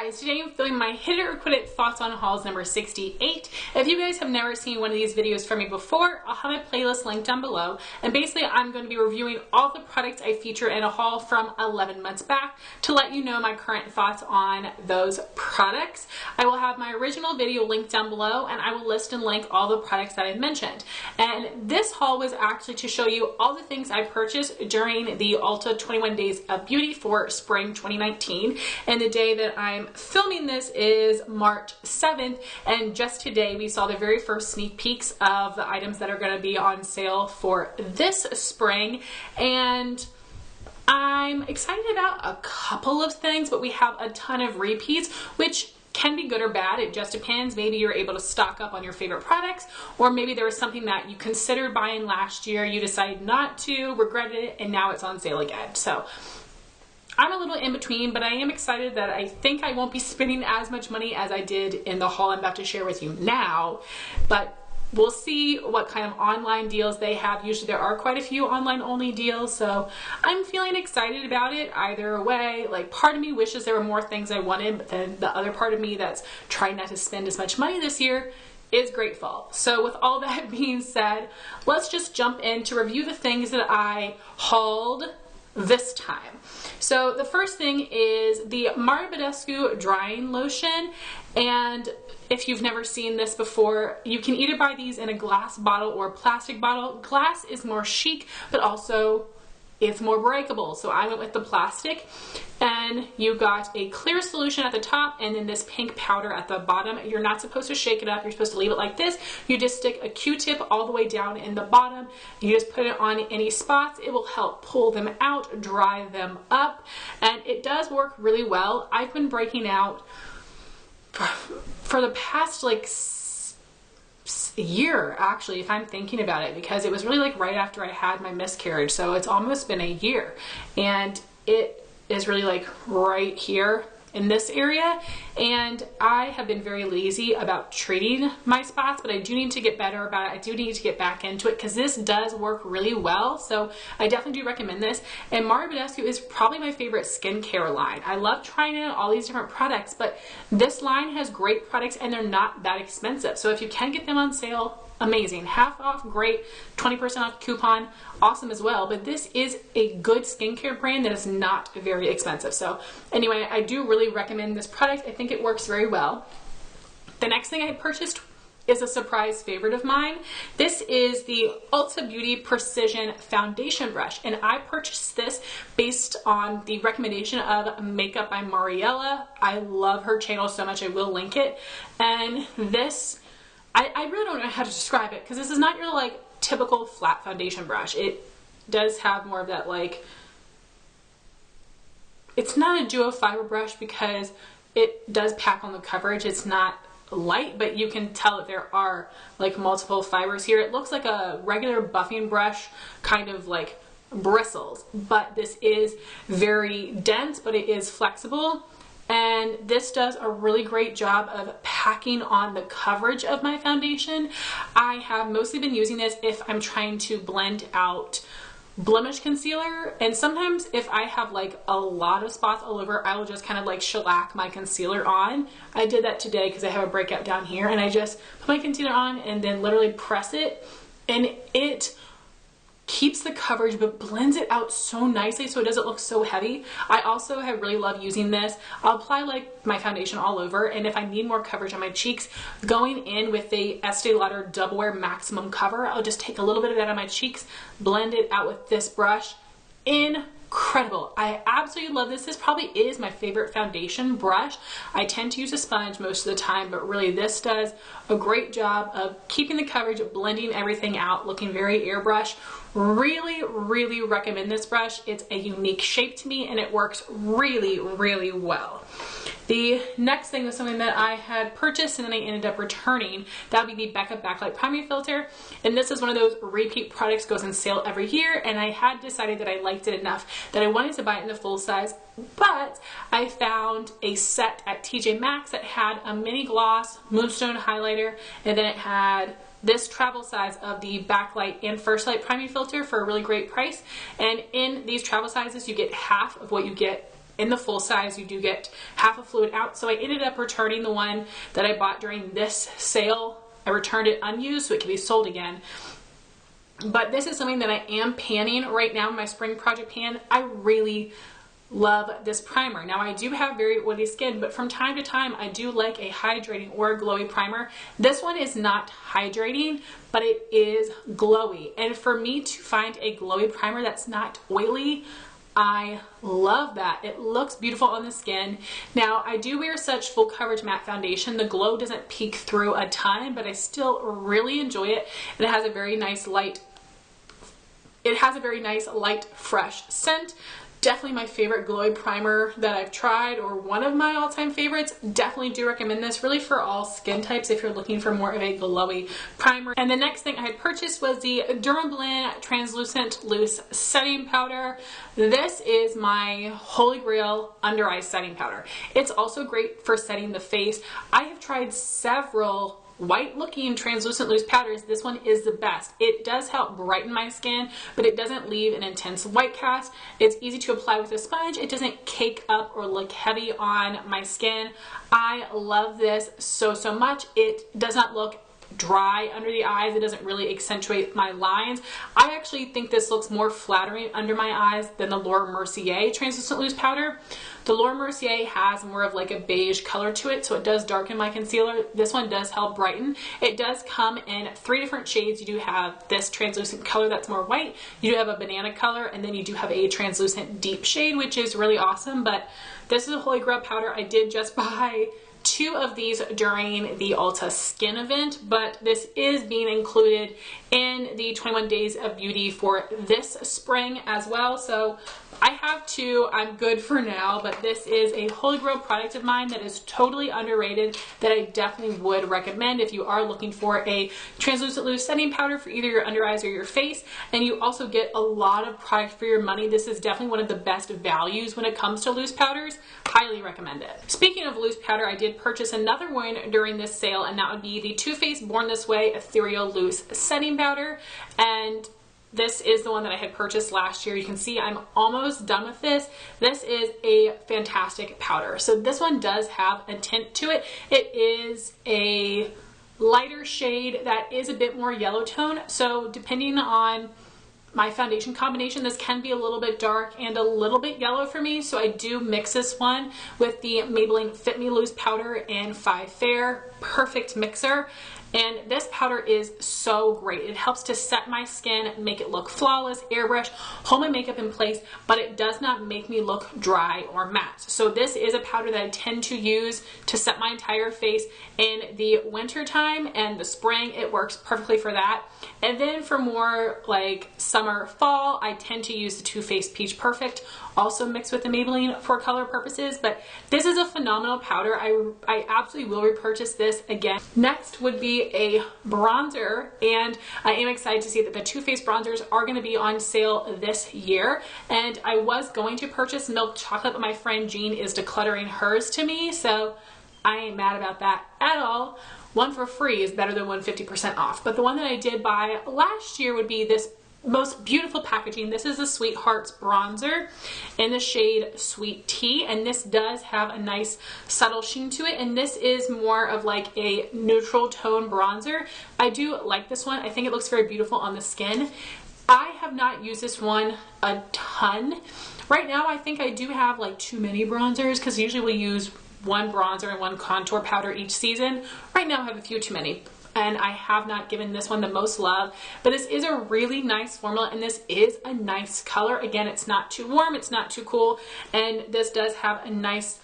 guys, today I'm filming my Hit It or Quit It thoughts on hauls number 68. If you guys have never seen one of these videos from me before, I'll have a playlist linked down below. And basically I'm going to be reviewing all the products I feature in a haul from 11 months back to let you know my current thoughts on those products. I will have my original video linked down below, and I will list and link all the products that I mentioned. And this haul was actually to show you all the things I purchased during the Ulta 21 Days of Beauty for spring 2019. And the day that I'm filming this is March 7th, and just today we saw the very first sneak peeks of the items that are going to be on sale for this spring, and I'm excited about a couple of things, but we have a ton of repeats, which can be good or bad. It just depends. Maybe you're able to stock up on your favorite products, or maybe there was something that you considered buying last year, you decided not to, regretted it, and now it's on sale again. So I'm a little in between, but I am excited that I think I won't be spending as much money as I did in the haul I'm about to share with you now, but we'll see what kind of online deals they have. Usually there are quite a few online only deals, so I'm feeling excited about it either way. Like, part of me wishes there were more things I wanted, but then the other part of me that's trying not to spend as much money this year is grateful. So with all that being said, let's just jump in to review the things that I hauled this time. So the first thing is the Badescu drying lotion, and if you've never seen this before, you can either buy these in a glass bottle or a plastic bottle. Glass is more chic, but also it's more breakable, so I went with the plastic. And you got a clear solution at the top and then this pink powder at the bottom. You're not supposed to shake it up, you're supposed to leave it like this. You just stick a Q-tip all the way down in the bottom. You just put it on any spots. It will help pull them out, dry them up, and it does work really well. I've been breaking out for the past like year, actually, if I'm thinking about it, because it was really like right after I had my miscarriage, so it's almost been a year, and it is really like right here in this area, and I have been very lazy about treating my spots, but I do need to get better about it. I do need to get back into it because this does work really well, so I definitely do recommend this. And Badescu is probably my favorite skincare line. I love trying out all these different products, but this line has great products and they're not that expensive, so if you can get them on sale, amazing. Half off, great. 20% off coupon, awesome as well. But this is a good skincare brand that is not very expensive. So anyway, I do really recommend this product. I think it works very well. The next thing I purchased is a surprise favorite of mine. This is the Ulta Beauty Precision Foundation Brush, and I purchased this based on the recommendation of Makeup by Mariela. I love her channel so much, I will link it. And this, I really don't know how to describe it, because this is not your like typical flat foundation brush. It does have more of that, like, it's not a duo fiber brush because it does pack on the coverage. It's not light, but you can tell that there are like multiple fibers here. It looks like a regular buffing brush, kind of like bristles, but this is very dense, but it is flexible. And this does a really great job of packing on the coverage of my foundation. I have mostly been using this if I'm trying to blend out blemish concealer, and sometimes if I have like a lot of spots all over, I will just kind of like shellac my concealer on. I did that today because I have a breakout down here, and I just put my concealer on and then literally press it, and it keeps the coverage but blends it out so nicely so it doesn't look so heavy. I also have really loved using this. I'll apply like my foundation all over, and if I need more coverage on my cheeks, going in with the Estee Lauder Double Wear Maximum Cover, I'll just take a little bit of that on my cheeks, blend it out with this brush. Incredible. I absolutely love this. This probably is my favorite foundation brush. I tend to use a sponge most of the time, but really this does a great job of keeping the coverage, blending everything out, looking very airbrush. Really, really recommend this brush. It's a unique shape to me and it works really, really well. The next thing was something that I had purchased and then I ended up returning. That would be the Becca Backlight Priming Filter. And this is one of those repeat products, goes on sale every year. And I had decided that I liked it enough that I wanted to buy it in the full size. But I found a set at TJ Maxx that had a mini gloss, moonstone highlighter, and then it had this travel size of the Backlight and First Light Priming Filter for a really great price. And in these travel sizes, you get half of what you get in the full size, you do get half a fluid out. So I ended up returning the one that I bought during this sale. I returned it unused so it can be sold again. But this is something that I am panning right now in my spring project pan. I really love this primer. Now I do have very oily skin, but from time to time I do like a hydrating or a glowy primer. This one is not hydrating, but it is glowy. And for me to find a glowy primer that's not oily, I love that. It looks beautiful on the skin. Now I do wear such full coverage matte foundation. The glow doesn't peek through a ton, but I still really enjoy it. And it has a very nice light, fresh scent. Definitely my favorite glowy primer that I've tried, or one of my all-time favorites. Definitely do recommend this, really for all skin types if you're looking for more of a glowy primer. And the next thing I had purchased was the Dermablend Translucent Loose Setting Powder. This is my holy grail under eye setting powder. It's also great for setting the face. I have tried several white looking translucent loose powders. This one is the best. It does help brighten my skin, but it doesn't leave an intense white cast. It's easy to apply with a sponge. It doesn't cake up or look heavy on my skin. I love this so much. It does not look dry under the eyes. It doesn't really accentuate my lines. I actually think this looks more flattering under my eyes than the Laura Mercier translucent loose powder. The Laura Mercier has more of like a beige color to it, so it does darken my concealer. This one does help brighten. It does come in 3 different shades. You do have this translucent color that's more white, you do have a banana color, and then you do have a translucent deep shade, which is really awesome. But this is a holy grail powder. I did just buy 2 of these during the Ulta skin event, but this is being included in the 21 Days of Beauty for this spring as well. So I have 2. I'm good for now, but this is a holy grail product of mine that is totally underrated, that I definitely would recommend if you are looking for a translucent loose setting powder for either your under eyes or your face. And you also get a lot of product for your money. This is definitely one of the best values when it comes to loose powders. Highly recommend it. Speaking of loose powder, I did purchase another one during this sale, and that would be the Too Faced Born This Way Ethereal Loose Setting Powder. And this is the one that I had purchased last year. You can see I'm almost done with this. This is a fantastic powder. So this one does have a tint to it. It is a lighter shade that is a bit more yellow tone. So depending on my foundation combination, this can be a little bit dark and a little bit yellow for me. So I do mix this one with the Maybelline Fit Me Loose Powder in 5 Fair. Perfect mixer. And this powder is so great. It helps to set my skin, make it look flawless, airbrush, hold my makeup in place, but it does not make me look dry or matte. So this is a powder that I tend to use to set my entire face in the winter time and the spring. It works perfectly for that. And then for more like summer, fall, I tend to use the Too Faced Peach Perfect, also mixed with the Maybelline for color purposes. But this is a phenomenal powder. I absolutely will repurchase this again. Next would be a bronzer, and I am excited to see that the Too Faced bronzers are going to be on sale this year. And I was going to purchase Milk Chocolate, but my friend Jean is decluttering hers to me, so I ain't mad about that at all. One for free is better than 150% off. But the one that I did buy last year would be this most beautiful packaging. This is the Sweethearts bronzer in the shade Sweet Tea, and this does have a nice subtle sheen to it, and this is more of like a neutral tone bronzer. I do like this one. I think it looks very beautiful on the skin. I have not used this one a ton. Right now I think I do have like too many bronzers, because usually we use one bronzer and one contour powder each season. Right now I have a few too many, and I have not given this one the most love. But this is a really nice formula, and this is a nice color. Again, it's not too warm, it's not too cool, and this does have a nice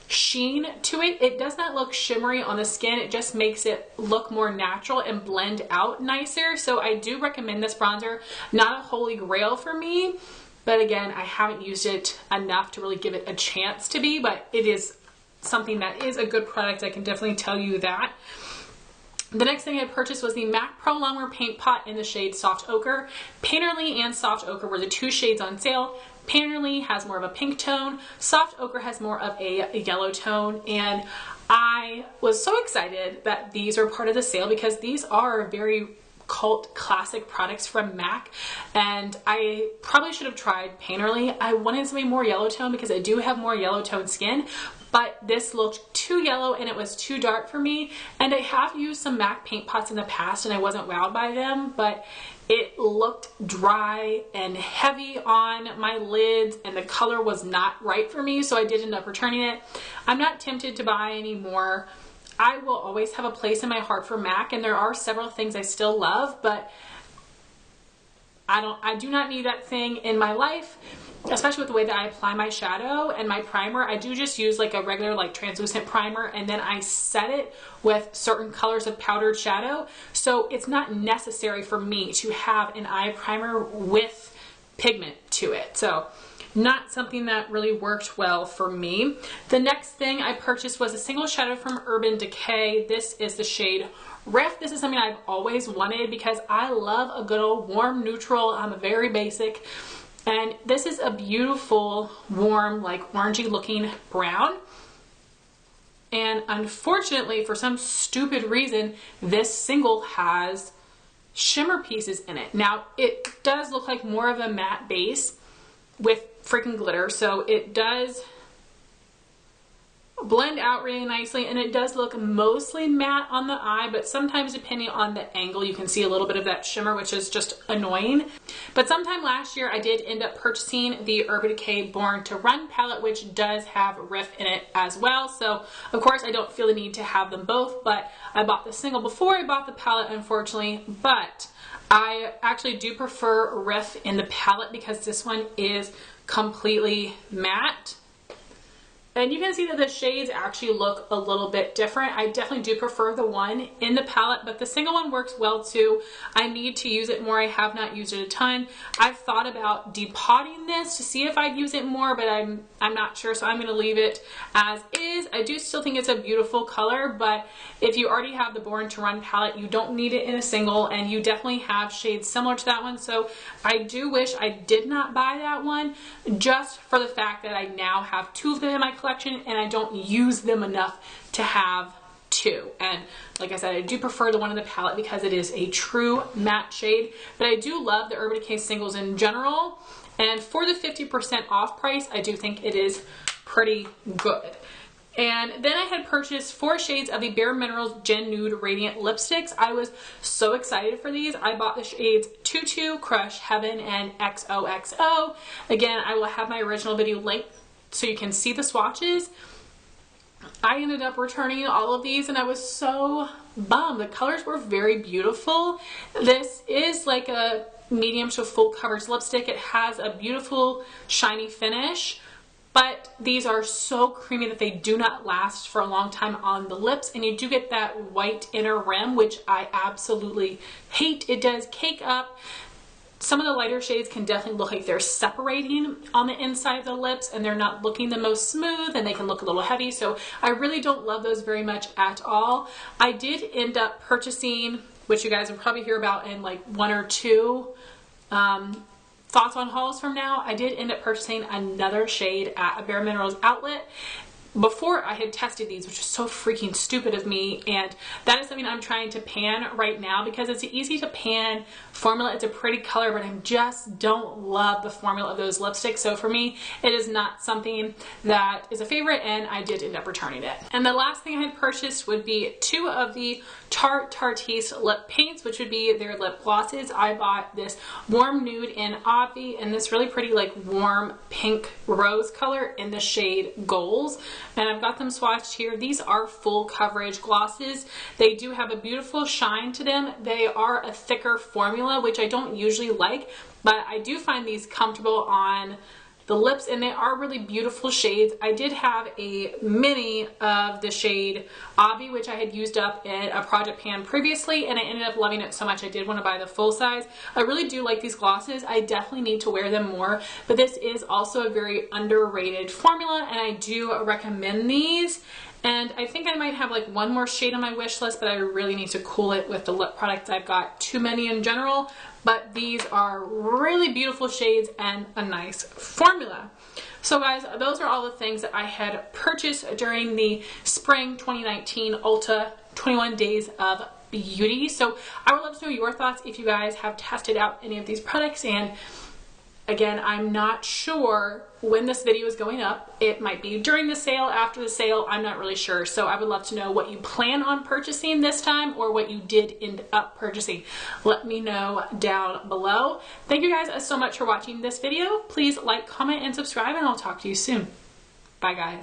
sheen to it. It does not look shimmery on the skin. It just makes it look more natural and blend out nicer. So I do recommend this bronzer. Not a holy grail for me, but again, I haven't used it enough to really give it a chance to be, but it is something that is a good product. I can definitely tell you that. The next thing I purchased was the MAC Pro Longwear Paint Pot in the shade Soft Ochre. Painterly and Soft Ochre were the 2 shades on sale. Painterly has more of a pink tone. Soft Ochre has more of a yellow tone. And I was so excited that these are part of the sale, because these are very cult classic products from MAC, and I probably should have tried Painterly. I wanted something more yellow tone because I do have more yellow tone skin, but this looked too yellow and it was too dark for me. And I have used some MAC paint pots in the past and I wasn't wowed by them, but it looked dry and heavy on my lids and the color was not right for me, so I did end up returning it. I'm not tempted to buy any more. I will always have a place in my heart for MAC, and there are several things I still love, but I do not need that thing in my life, especially with the way that I apply my shadow and my primer. I do just use like a regular like translucent primer, and then I set it with certain colors of powdered shadow. So it's not necessary for me to have an eye primer with pigment to it. So not something that really worked well for me. The next thing I purchased was a single shadow from Urban Decay. This is the shade Riff. This is something I've always wanted because I love a good old warm neutral. I'm very basic. And this is a beautiful, warm, like orangey looking brown. And unfortunately, for some stupid reason, this single has shimmer pieces in it. Now, it does look like more of a matte base with freaking glitter, so it does blend out really nicely, and it does look mostly matte on the eye, but sometimes depending on the angle you can see a little bit of that shimmer, which is just annoying. But sometime last year I did end up purchasing the Urban Decay Born to Run palette, which does have Riff in it as well. So of course I don't feel the need to have them both, but I bought the single before I bought the palette, unfortunately. But I actually do prefer Riff in the palette because this one is completely matte. And you can see that the shades actually look a little bit different. I definitely do prefer the one in the palette, but the single one works well too. I need to use it more. I have not used it a ton. I've thought about depotting this to see if I'd use it more, but I'm not sure, so I'm going to leave it as is. I do still think it's a beautiful color, but if you already have the Born to Run palette, you don't need it in a single, and you definitely have shades similar to that one. So I do wish I did not buy that one, just for the fact that I now have two of them in my collection and I don't use them enough to have two. And like I said, I do prefer the one in the palette because it is a true matte shade, but I do love the Urban Decay singles in general, and for the 50% off price, I do think it is pretty good. And then I had purchased 4 shades of the Bare Minerals Gen Nude Radiant Lipsticks. I was so excited for these. I bought the shades Tutu, Crush, Heaven, and XOXO. Again, I will have my original video linked so you can see the swatches. I ended up returning all of these and I was so bummed. The colors were very beautiful. This is like a medium to full coverage lipstick. It has a beautiful shiny finish, but these are so creamy that they do not last for a long time on the lips, and you do get that white inner rim, which I absolutely hate. It does cake up. Some of the lighter shades can definitely look like they're separating on the inside of the lips and they're not looking the most smooth, and they can look a little heavy. So I really don't love those very much at all. I did end up purchasing, which you guys will probably hear about in like 1 or 2 thoughts on hauls from now, I did end up purchasing another shade at a Bare Minerals outlet before I had tested these, which is so freaking stupid of me. And that is something I'm trying to pan right now because it's an easy to pan formula. It's a pretty color, but I just don't love the formula of those lipsticks. So for me, it is not something that is a favorite, and I did end up returning it. And the last thing I had purchased would be 2 of the Tarteist lip paints, which would be their lip glosses. I bought this Warm Nude in Obvi and this really pretty like warm pink rose color in the shade Goals. And I've got them swatched here. These are full coverage glosses. They do have a beautiful shine to them. They are a thicker formula, which I don't usually like, but I do find these comfortable on the lips, and they are really beautiful shades. I did have a mini of the shade Obvi, which I had used up in a project pan previously, and I ended up loving it so much I did want to buy the full size. I really do like these glosses. I definitely need to wear them more, but this is also a very underrated formula, and I do recommend these. And I think I might have like 1 more shade on my wish list, but I really need to cool it with the lip products. I've got too many in general, but these are really beautiful shades and a nice formula. So guys, those are all the things that I had purchased during the spring 2019 Ulta 21 Days of beauty. So I would love to know your thoughts if you guys have tested out any of these products. And again, I'm not sure when this video is going up. It might be during the sale, after the sale, I'm not really sure. So I would love to know what you plan on purchasing this time or what you did end up purchasing. Let me know down below. Thank you guys so much for watching this video. Please like, comment, and subscribe, and I'll talk to you soon. Bye guys.